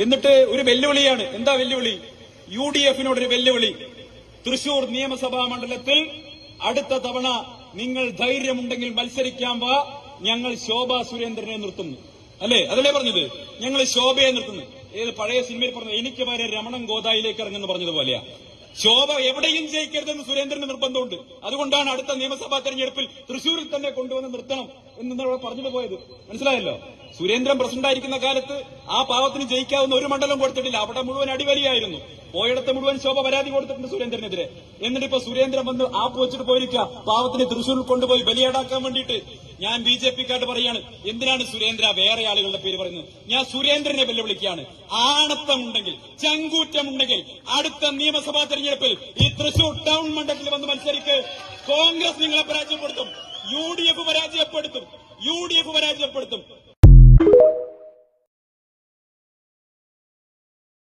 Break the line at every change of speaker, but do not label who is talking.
എന്നിട്ട് ഒരു വെല്ലുവിളിയാണ്. എന്താ വെല്ലുവിളി? UDF-നോടൊരു വെല്ലുവിളി. തൃശൂർ നിയമസഭാ മണ്ഡലത്തിൽ അടുത്ത തവണ നിങ്ങൾ ധൈര്യമുണ്ടെങ്കിൽ മത്സരിക്കാൻ വാ, ഞങ്ങൾ ശോഭാ സുരേന്ദ്രനെ നിർത്തുന്നു. അല്ലേ? അതല്ലേ പറഞ്ഞത്? ഞങ്ങൾ ശോഭയെ നിർത്തുന്നു. ഏത് പഴയ സിനിമയിൽ പറഞ്ഞത്? എനിക്ക് വരെ രമണൻ ഗോദായിലേക്ക് ഇറങ്ങുന്നു പറഞ്ഞതുപോലെയാ. ശോഭ എവിടെയും ജയിക്കരുതെന്ന് സുരേന്ദ്രന് നിർബന്ധമുണ്ട്. അതുകൊണ്ടാണ് അടുത്ത നിയമസഭാ തെരഞ്ഞെടുപ്പിൽ തൃശൂരിൽ തന്നെ കൊണ്ടുവന്ന് നിർത്തണം എന്ന് പറഞ്ഞിട്ട് പോയത്. മനസ്സിലായല്ലോ? സുരേന്ദ്രൻ പ്രസിഡന്റായിരിക്കുന്ന കാലത്ത് ആ പാവത്തിന് ജയിക്കാവുന്ന ഒരു മണ്ഡലം കൊടുത്തിട്ടില്ല. അവിടെ മുഴുവൻ അടിവലിയായിരുന്നു. പോയിടത്ത് മുഴുവൻ ശോഭ പരാതി കൊടുത്തിട്ടുണ്ട് സുരേന്ദ്രനെതിരെ. എന്നിട്ടിപ്പോ സുരേന്ദ്രൻ വന്ന് ആപ്പ് വെച്ചിട്ട് പോയിരിക്കുക പാവത്തിന് തൃശൂരിൽ കൊണ്ടുപോയി ബലിയാടാക്കാൻ വേണ്ടിയിട്ട്. ഞാൻ BJP-ക്കാരോട് പറയാണ്, എന്തിനാണ് സുരേന്ദ്ര വേറെ ആളുകളുടെ പേര് പറയുന്നത്? ഞാൻ സുരേന്ദ്രനെ വെല്ലുവിളിക്കുകയാണ്. ആണത്തമുണ്ടെങ്കിൽ, ചങ്കൂറ്റമുണ്ടെങ്കിൽ അടുത്ത നിയമസഭാ തെരഞ്ഞെടുപ്പിൽ ഈ തൃശൂർ ടൗൺ മണ്ഡലത്തിൽ വന്ന് മത്സരിക്ക്. കോൺഗ്രസ് നിങ്ങളെ പരാജയപ്പെടുത്തും, UDF പരാജയപ്പെടുത്തും.